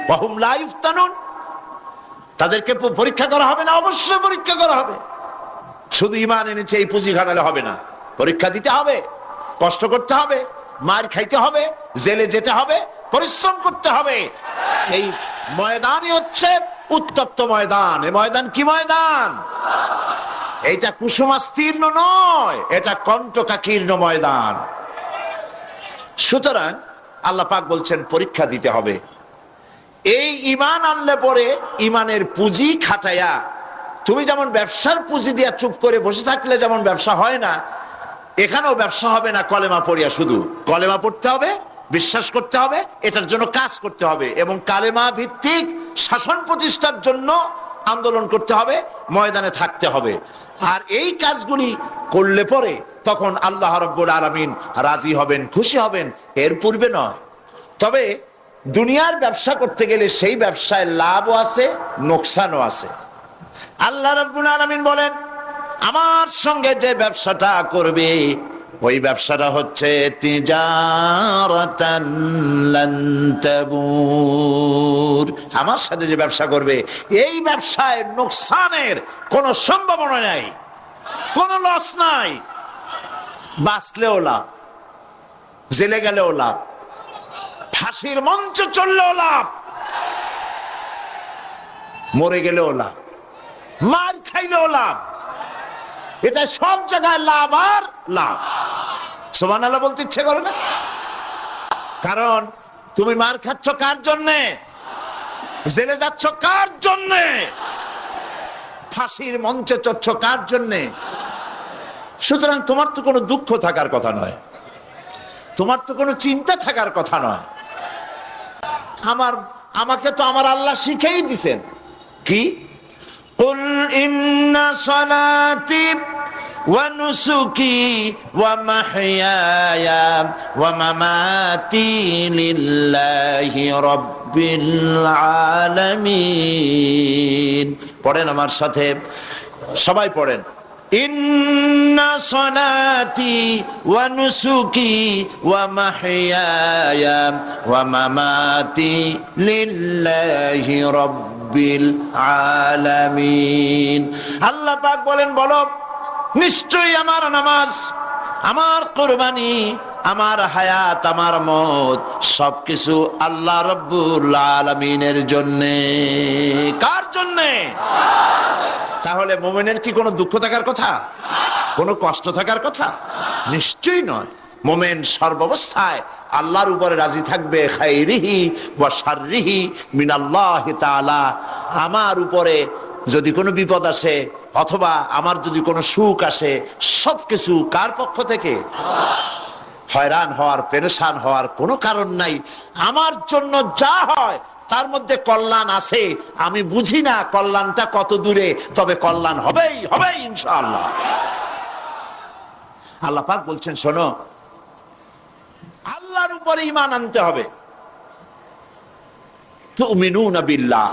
ওয়া হুম লা ইফতানুন। তাদেরকে পরীক্ষা করা হবে না? অবশ্যই পরীক্ষা করা হবে। শুধু ঈমান এনেছে এই পুঁজি ঘাটালে হবে না, পরীক্ষা দিতে হবে, কষ্ট করতে হবে, মার খাইতে হবে, জেলে যেতে হবে, পরিশ্রম করতে হবে। এই ময়দানই হচ্ছে উত্তপ্ত ময়দান। এই ময়দান কি ময়দান? এইটা কুসুমাস্তীর্ণ নয়, এটা কণ্টকাকীর্ণ ময়দান। সুতরাং আল্লাহ পাক বলছেন পরীক্ষা দিতে হবে। এই ঈমান আনলে পরে ঈমানের পুঁজি খাটায়া, তুমি যেমন ব্যবসার পুঁজি দিয়া চুপ করে বসে থাকলে যেমন ব্যবসা হয় না, এখানেও ব্যবসা হবে না কলেমা পড়িয়া। শুধু কলেমা পড়তে হবে, বিশ্বাস করতে হবে, এটার জন্য কাজ করতে হবে, এবং কালেমা ভিত্তিক শাসন প্রতিষ্ঠার জন্য আন্দোলন করতে হবে, ময়দানে থাকতে হবে। আর এই কাজগুলি করলে পরে তখন আল্লাহ রাব্বুল আলামিন রাজি হবেন, খুশি হবেন, এর পূর্বে নয়। তবে দুনিয়ার ব্যবসা করতে গেলে সেই ব্যবসায় লাভও আছে, নোকসানও আছে। আল্লাহ রাব্বুল আলামিন বলেন, আমার সঙ্গে যে ব্যবসাটা করবে ওই ব্যবসাটা হচ্ছে তিজারাতান লান তাবুর। আমার সাথে যে ব্যবসা করবে এই ব্যবসায় নোকসানের কোনো সম্ভাবনা নাই, কোনো লস নাই। বাঁচলেও লাভ, জেলে গেলেও লাভ, ফাঁসির মঞ্চে চললেও লাভ, মরে গেলেও লাভ, মার খাইলেও লাভ। এটা সব জায়গায় লাভ আর লাভ। সুবহানাল্লাহ বলতে ইচ্ছে করে না? কারণ তুমি মার খাচ্ছ কার জন্যে? জেলে যাচ্ছ কার জন্যে? ফাঁসির মঞ্চে চড়ছ কার জন্যে? সুতরাং তোমার তো কোনো দুঃখ থাকার কথা নয়, তোমার তো কোনো চিন্তা থাকার কথা নয়। আমাকে তো আমার আল্লাহ শিখেই দিছেন কি, কুল ইন্না সালাতি ওয়া নুসুকি ওয়া মাহইয়ায়া ওয়া মামাতি লিল্লাহি রাব্বিল আলামিন। পড়েন আমার সাথে, সবাই পড়েন। ইন্না সালাতি ওয়া নুসুকি ওয়া মাহইয়ায়া ওয়া মামাতি লিল্লাহি রাব্বিল আলামিন। আল্লাহ পাক বলেন, বলো নিশ্চয়ই আমার নামাজ, আমার কুরবানি, আমার হায়াত, আমার মওত সবকিছু আল্লাহ রাব্বুল আলামিনের জন্যে। কার জন্যে? তাহলে মুমিনের কি কোনো দুঃখ থাকার কথা, কোনো কষ্ট থাকার কথা? নিশ্চয়ই নয়। মুমিন সর্বাবস্থায় আল্লাহর উপরে রাজি থাকবে, খাইরিহি ওয়া শাররিহি মিনাল্লাহি তাআলা। আমার উপরে যদি কোনো বিপদ আসে অথবা আমার যদি কোনো সুখ আসে, সবকিছু কার পক্ষ থেকে? হয়রান হওয়ার, পেরেশান হওয়ার কোনো কারণ নাই। আমার জন্য যা হয় তার মধ্যে কল্যাণ আছে। আমি বুঝি না কল্যাণটা কত দূরে, তবে কল্যাণ হবেই হবে ইনশাআল্লাহ। আল্লাহ পাক বলছেন, শোনো, আল্লাহর উপরে ঈমান আনতে হবে। তুমিনুনা বিল্লাহ।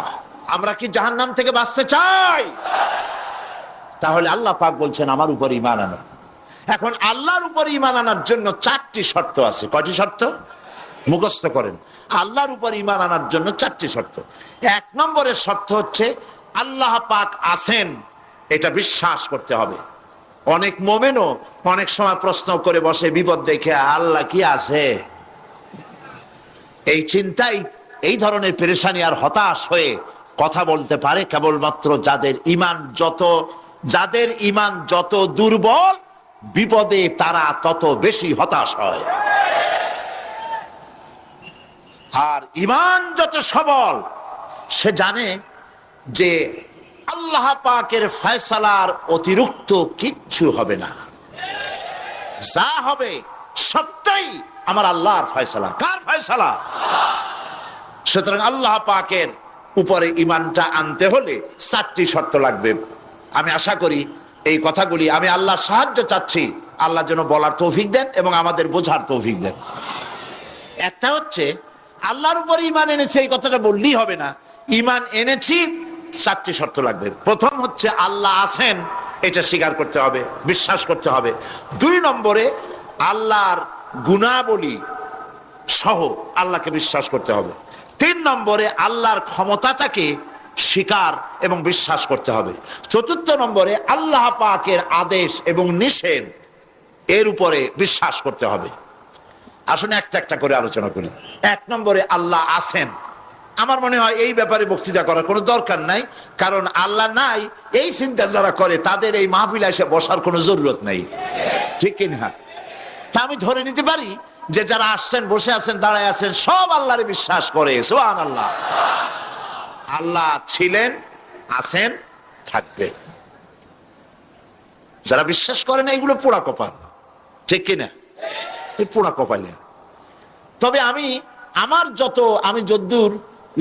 আমরা কি জাহান্নাম থেকে বাঁচতে চাই? তাহলে আল্লাহ পাক বলছেন আমার উপর ঈমান আনো। এখন আল্লাহর উপর ঈমান আনার জন্য 4টি শর্ত আছে। কয়টি শর্ত? মুখস্থ করেন। আল্লাহর উপর ঈমান আনার জন্য 4টি শর্ত। 1 নম্বরের শর্ত হচ্ছে আল্লাহ পাক আছেন, এটা বিশ্বাস করতে হবে। অনেক মুমিনও অনেক সময় প্রশ্ন করে বসে বিপদ দেখে, আল্লাহ কি আছে? এই চিন্তাই এই ধরনের পেরেশানি আর হতাশ হয়ে কথা বলতে পারে কেবলমাত্র যাদের ঈমান যত দুর্বল, বিপদে তারা তত বেশি হতাশ হয়। আর ঈমান যত সবল, সে জানে যে আল্লাহ পাকের ফয়সালার অতিরিক্ত কিচ্ছু হবে না। যা হবে সবটাই আমার আল্লাহর ফয়সালা। কার ফয়সালা? সুতরাং আল্লাহ পাকের উপরে ঈমানটা আনতে হলে 4টি শর্ত লাগবে। আমি আশা করি এই কথাগুলি, আমি আল্লাহর সাহায্য চাচ্ছি, আল্লাহ যেন বলার তৌফিক দেন এবং আমাদের বোঝার তৌফিক দেন। একটা হচ্ছে আল্লাহর উপরে ঈমান এনেছে, এই কথাটা বললেই হবে না। ঈমান এনেছি, 4টি শর্ত লাগবে। প্রথম হচ্ছে আল্লাহ আছেন, এটা স্বীকার করতে হবে, বিশ্বাস করতে হবে। 2 নম্বরে আল্লাহর গুণাবলী সহ আল্লাহকে বিশ্বাস করতে হবে। তিন নম্বরে আল্লাহর ক্ষমতাটাকে স্বীকার এবং বিশ্বাস করতে হবে। চতুর্থ নম্বরে আল্লাহ পাকের আদেশ এবং নিষেধ এর উপরে বিশ্বাস করতে হবে। আসুন একটা একটা করে আলোচনা করি। এক নম্বরে আল্লাহ আছেন। আমার মনে হয় এই ব্যাপারে বক্তৃতা করার কোনো দরকার নাই, কারণ আল্লাহ নাই এই চিন্তা যারা করে তাদের এই মাহফিলে এসে বসার কোনো জরুরত নাই, ঠিক কিনা? তা আমি ধরে নিতে পারি যে যারা আসছেন, বসে আছেন, দাঁড়ায় আছেন, সব আল্লাহরে বিশ্বাস করে। সুবহানাল্লাহ। আল্লাহ ছিলেন, আছেন, থাকবে। যারা বিশ্বাস করে না এগুলো পোড়া কপাল, ঠিক কিনা? এই পোড়া কপালে। তবে আমি যদ্দূর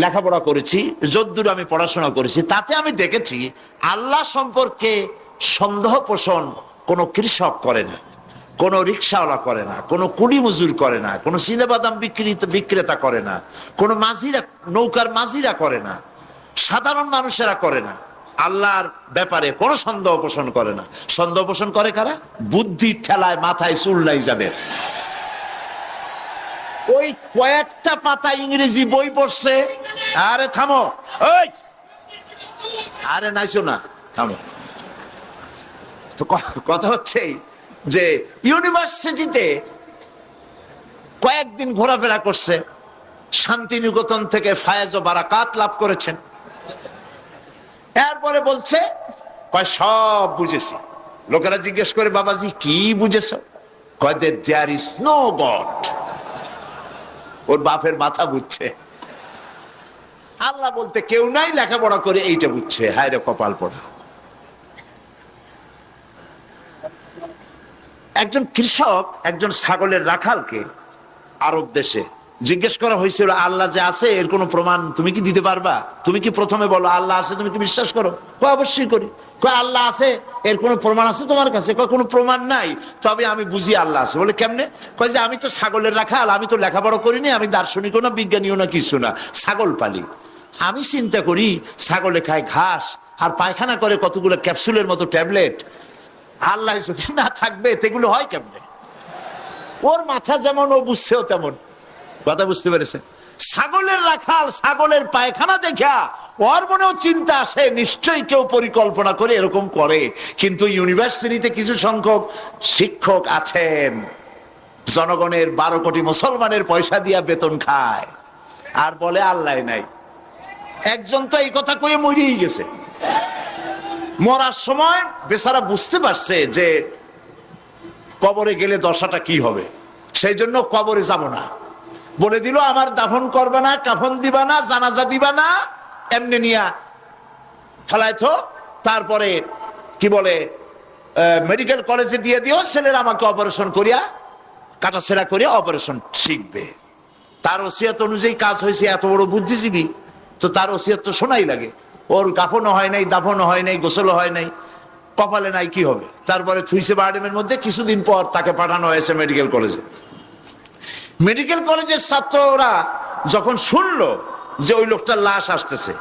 লেখাপড়া করেছি, যদ্দূর আমি পড়াশোনা করেছি, তাতে আমি দেখেছি আল্লাহ সম্পর্কে সন্দেহ পোষণ কোনো কৃষক করে না, কোনো রিক্সাওয়ালা করে না, কোনো কুলি মজুর করে না, কোনো চিনাবাদাম বিক্রেতা করে না, কোনো মাঝিরা, নৌকার মাঝিরা করে না, সাধারণ মানুষেরা করে না। আল্লাহর ব্যাপারে কোনো সন্দেহ পোষণ করে না। সন্দেহ পোষণ করে কারা? বুদ্ধির ঠেলায় মাথায় চুল নাই যাদের। ওই কয়েকটা পাতা ইংরেজি বই পড়ছে, আরে থামো, ওই আরে নাইছো না, থামো। তো কথা হচ্ছে যে ইউনিভার্সিটিতে কয়েকদিন ঘোরাফেরা করছে, শান্তিনিকেতন থেকে ফায়েজ ও বারাকাত লাভ করেছেন। এরপরে বলছে কয় সব বুঝেছি। লোকেরা জিজ্ঞেস করে, বাবাজি কি বুঝেছ? কয় যে দেয়ার ইজ নো গড। ওর বাপের মাথা বুঝছে, আল্লাহ বলতে কেউ নাই, লেখাপড়া করে এইটা বুঝছে। হায় রে কপাল পড়া। একজন কৃষক একজন ছাগলের রাখালকে আরব দেশে জিজ্ঞেস করা হয়েছিল, আল্লাহ যে আছে এর কোনো প্রমাণ তুমি কি দিতে পারবা? তুমি কি প্রথমে বলো আল্লাহ আছে, তুমি কি বিশ্বাস করো? কয় অবশ্যই করি। কয় আল্লাহ আছে এর কোনো প্রমাণ আছে তোমার কাছে? কয় কোনো প্রমাণ নাই, তবে আমি বুঝি আল্লাহ আছে। বলে কেমনে? কয় যে আমি তো ছাগলের রাখাল, আমি তো লেখাপড়া করিনি, আমি দার্শনিকও না, বিজ্ঞানীও না, কিছু না, ছাগল পালি। আমি চিন্তা করি ছাগলে খায় ঘাস আর পায়খানা করে কতগুলো ক্যাপসুলের মতো ট্যাবলেট। আল্লাহ যদি না থাকবে তেগুলো হয় কেমনে? ওর মাথা যেমন ও বুঝছেও তেমন। কথা বুঝতে পেরেছে? ছাগলের রাখাল ছাগলের পায়খানা দেখা ওর মনেও চিন্তা আসে, নিশ্চয়ই কেউ পরিকল্পনা করে এরকম করে। কিন্তু ইউনিভার্সিটিতে কিছু সংখ্যক শিক্ষক আছেন, জনগণের 12 কোটি মুসলমানের পয়সা দিয়া বেতন খায়, আর বলে আল্লাহ নাই। একজন তো এই কথা কয়ে মরেই গেছে। মরার সময় বেচারা বুঝতে পারছে যে কবরে গেলে দশাটা কি হবে, সেই জন্য কবরে যাব না। বলে দিল আমার দাফন করবে না, কাফন দিবা না, জানাজা দিবা না, এমনি নিয়া ফেলাইতো। তারপরে কি বলে মেডিকেল কলেজে দিয়ে দিও, ছেলেরা আমাকে অপারেশন করিয়া কাটাছেড়া করিয়া অপারেশন শিখবে। তার ওসিয়ত অনুযায়ী কাজ হয়েছে। এত বড় বুদ্ধিজীবী, তো তার ওসিয়ত তো শোনাই লাগে। ওর কাফনও হয় নাই, দাফনও হয় নাই, গোসলও হয় নাই, কপালে নাই, কি হবে? তারপরে থুইছে বারডেমের মধ্যে। কিছুদিন পর তাকে পাঠানো হয়েছে মেডিকেল কলেজে। মেডিকেল কলেজের ছাত্ররা যখন শুনলো যে ওই লোকটার লাশ আসতেছে,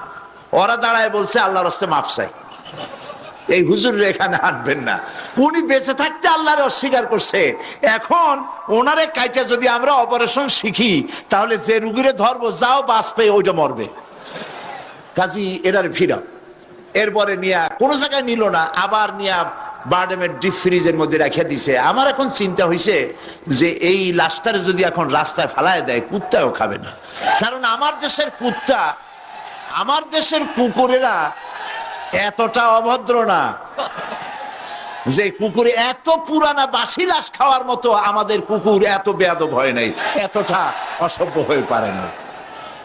ওরা দাঁড়ায় বলছে আল্লাহর রাস্তে মাফ চাই, এই হুজুর এখানে আনবেন না। উনি বেঁচে থাকতে আল্লাহরে অস্বীকার করছে। এখন ওনারে কাইটা যদি আমরা অপারেশন শিখি, তাহলে যে রুগীরে ধরবো যাও বাস পেয়ে ওইটা মরবে। কাজী এরার ভিড়া। এরপরে নিয়া কোনো জায়গায় নিল না, আবার নিয়া বারডেমের ডিপ ফ্রিজের মধ্যে রেখে দিছে। আমার এখন চিন্তা হয়েছে যে এই লাশটারে যদি এখন রাস্তায় ফেলায় দেয়, কুত্তাও খাবে না। কারণ আমার দেশের কুত্তা, আমার দেশের কুকুরেরা এতটা অভদ্র না যে কুকুরে এত পুরানা বাসি লাশ খাওয়ার মতো আমাদের কুকুর এত বেয়াদব হয় নাই, এতটা অসভ্য হয়ে পারে না।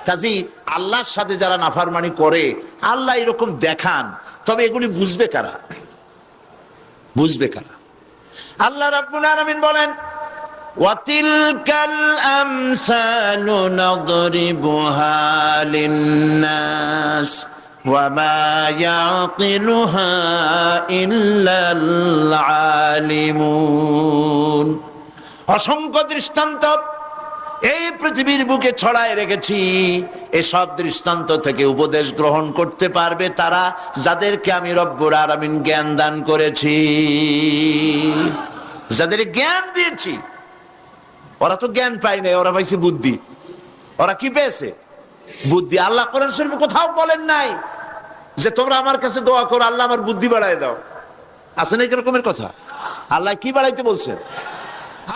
কাজী আল্লাহর সাথে যারা নাফরমানি করে, আল্লাহ এরকম দেখান, তবে এগুলি বুঝবে কারা? বুঝবে কারা? আল্লাহ রাব্বুল আলামিন বলেন, ওয়াতিলকাল আমসালু নাদরিবুহা লিন্নাস ওয়ামা ইয়াকিলুহা ইল্লাল আলিমুন। অসংখ্য দৃষ্টান্ত এই পৃথিবীর বুকে ছড়ায় রেখেছি। এসব দৃষ্টান্ত থেকে উপদেশ গ্রহণ করতে পারবে তারা, যাদেরকে আমি রব্বুল আলামিন জ্ঞান দান করেছি, যাদের জ্ঞান দিয়েছি। ওরা তো জ্ঞান পায় নাই, ওরা পাইছে বুদ্ধি। ওরা কি পেয়েছে? বুদ্ধি। আল্লাহ কোরআন শরীফে কোথাও বলেন নাই যে তোমরা আমার কাছে দোয়া করো আল্লাহ আমার বুদ্ধি বাড়ায় দাও। আছে না এরকমের কথা? আল্লাহ কি বাড়াইতে বলছেন?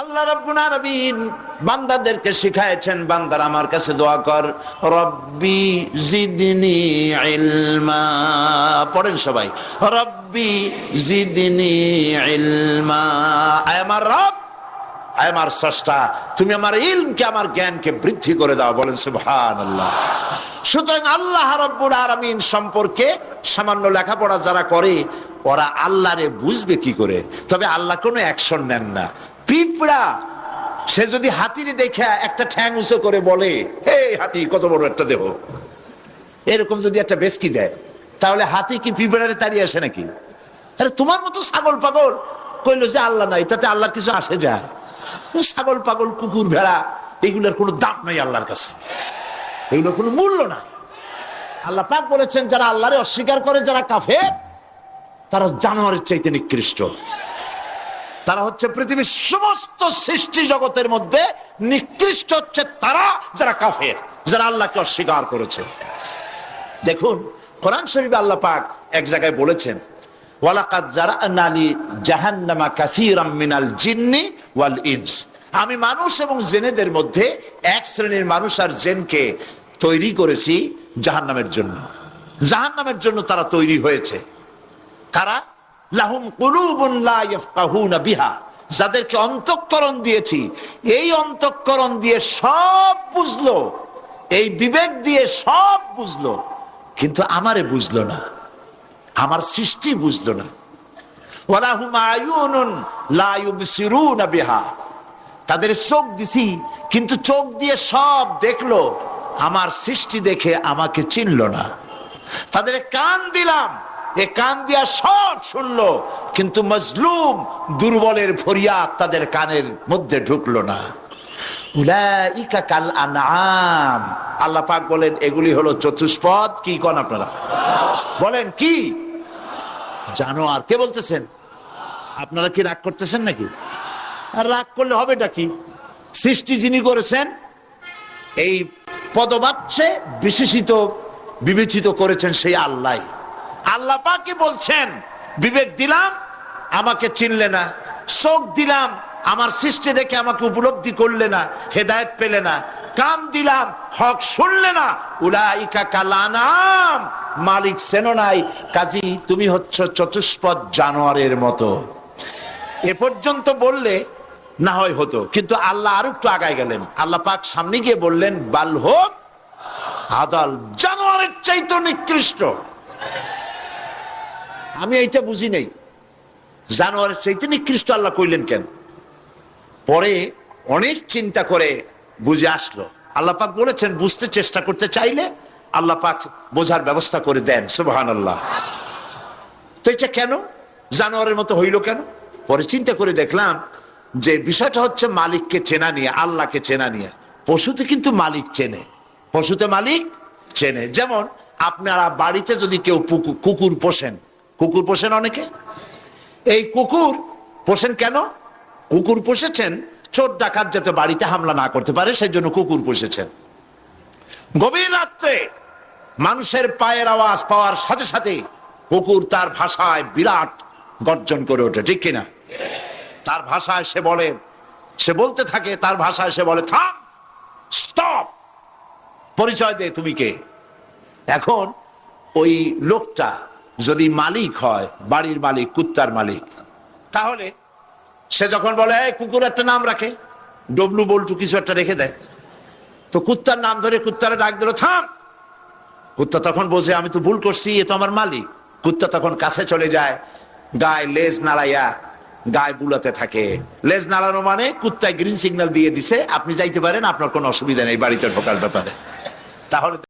আল্লাহ রাব্বুল আলামিন বান্দাদেরকে শিখায়েছেন, বান্দার আমার কাছে দোয়া কর, রব্বি জিদনি ইলমা। পড়েন সবাই, রব্বি জিদনি ইলমা। আয় আমার রব, আয় আমার স্রষ্টা, তুমি আমার ইলমকে, আমার জ্ঞানকে বৃদ্ধি করে দাও। বলেন সুবহানাল্লাহ। সুতরাং আল্লাহ রাব্বুল আলামিন সম্পর্কে সামান্য লেখাপড়া যারা করে ওরা আল্লাহরে বুঝবে কি করে? তবে আল্লাহ কোনো অ্যাকশন নেন না। পিঁপড়া সে যদি হাতির দেখে একটা ঠ্যাং উঁচু করে বলে, হে হাতি কত বড় একটা দেহ, এরকম যদি একটা বেসকি দেয়, তাহলে হাতি কি পিঁপড়ারে তাড়িয়ে আসে নাকি? আরে তোমার মতো ছাগল পাগল কইলো যে আল্লাহ নাই, তাতে আল্লাহর কিছু আসে যায়? ছাগল পাগল, কুকুর, ভেড়া, এগুলোর কোনো দাম নাই আল্লাহর কাছে, এগুলোর কোনো মূল্য নাই। আল্লাহ পাক বলেছেন যারা আল্লাহরে অস্বীকার করে, যারা কাফের, তারা জানোয়ারের চাইতে নিকৃষ্ট। তারা হচ্ছে পৃথিবীর সমস্ত সৃষ্টি জগতের মধ্যে নিকৃষ্ট হচ্ছে তারা, যারা কাফের, যারা আল্লাহকে অস্বীকার করেছে। দেখুন কোরআন শরীফে আল্লাহ পাক এক জায়গায় বলেছেন, ওয়ালাকাদ জারা'না লি জাহান্নামা কাসীরাম মিনাল জিন্নি ওয়াল ইনস। আমি মানুষ এবং জিনেদের মধ্যে এক শ্রেণীর মানুষ আর জিনকে তৈরি করেছি জাহান্নামের জন্য। জাহান্নামের জন্য তারা তৈরি হয়েছে। কারা? লাহুম কুলুবুন লা ইয়াফকাহুনা বিহা, যাদেরকে অন্তঃকরণ দিয়েছি, এই অন্তঃকরণ দিয়ে সব বুঝলো, এই বিবেক দিয়ে সব বুঝলো, কিন্তু আমারে বুঝলো না, আমার সৃষ্টি বুঝলো না। ওয়ালাহুম আয়ুনুন লা ইউবসিরুনা বিহা, তাদের চোখ দিছি কিন্তু চোখ দিয়ে সব দেখলো, আমার সৃষ্টি দেখে আমাকে চিনলো না। তাদের কান দিলাম, এ কান দিয়া সব শুনলো, কিন্তু মজলুম দুর্বলের ফরিয়াদ তাদের কানের মধ্যে ঢুকলো না। উলাইকা কাল আনআম, আল্লাহ পাক বলেন এগুলি হলো চতুষ্পদ। কি কোন আপনারা বলেন কি? জানোয়ার। কে বলতেছেন? আপনারা কি রাগ করতেছেন নাকি? আর রাগ করলে হবেটা কি? সৃষ্টি যিনি করেছেন, এই পদবাচ্যে বিশেষিত বিবেচিত করেছেন সেই আল্লাহ। আল্লাহ পাকই বলছেন বিবেক দিলাম, আমাকে চিনলে না, চোখ দিলাম, আমার সৃষ্টি দেখে আমাকে উপলব্ধি করলে না, হেদায়েত পেলে না, কান দিলাম, হক শুনলে না। উলাইকা কাল আনআম, মালিক চেনো নাই, কাজী তুমি হচ্ছ চতুষ্পদ জানোয়ারের মতো। এ পর্যন্ত বললে না হয় হতো, কিন্তু আল্লাহ আর একটু আগায় গেলেন। আল্লাহ পাক সামনে গিয়ে বললেন বাল হোক আদাল, জানোয়ারের চাইতে নিকৃষ্ট। আমি এইটা বুঝি নেই, জানোয়ারের চাইতে নিকৃষ্ট আল্লাহ কইলেন কেন? পরে অনেক চিন্তা করে বুঝে আসলো। আল্লাহ পাক বলেছেন বুঝতে চেষ্টা করতে চাইলে আল্লাহ পাক বোঝার ব্যবস্থা করে দেন। সুবহানাল্লাহ। তো এটা কেন জানোয়ারের মতো হইল কেন? পরে চিন্তা করে দেখলাম যে বিষয়টা হচ্ছে মালিককে চেনা নিয়ে, আল্লাহকে চেনা নিয়ে। পশুতে কিন্তু মালিক চেনে, পশুতে মালিক চেনে। যেমন আপনারা বাড়িতে যদি কেউ কুকুর পোষেন, কুকুর পোষেন অনেকে, এই কুকুর পোষেন কেন? কুকুর পোষেছেন চোর ডাকাত যাতে বাড়িতে হামলা না করতে পারে, সেই জন্য কুকুর পুষেছেন। গভীর রাত্রে মানুষের পায়ের আওয়াজ পাওয়ার সাথে সাথে কুকুর তার ভাষায় বিরাট গর্জন করে ওঠে, ঠিক কিনা? তার ভাষায় সে বলে, সে বলতে থাকে, তার ভাষায় সে বলে থাম, স্টপ, পরিচয় দে তুমি কে। এখন ওই লোকটা যদি মালিক হয়, বাড়ির মালিক, কুত্তার মালিক, তাহলে সে যখন বলে এই কুকুর একটা নাম রাখে, ডবলু বল্টু কিছু একটা রেখে দেয়, তো কুত্তার নাম ধরে কুত্তারে ডাক দিল থাম, কুত্তা তখন বোঝে আমি তো ভুল করছি, এ তো আমার মালিক। কুত্তা তখন কাছে চলে যায়, গায়ে লেজ নাড়াইয়া গায়ে বুলাতে থাকে। লেজ নাড়ানো মানে কুত্তায় গ্রিন সিগন্যাল দিয়ে দিছে, আপনি যাইতে পারেন, আপনার কোনো অসুবিধা নেই বাড়িতে ঢোকার ব্যাপারে। তাহলে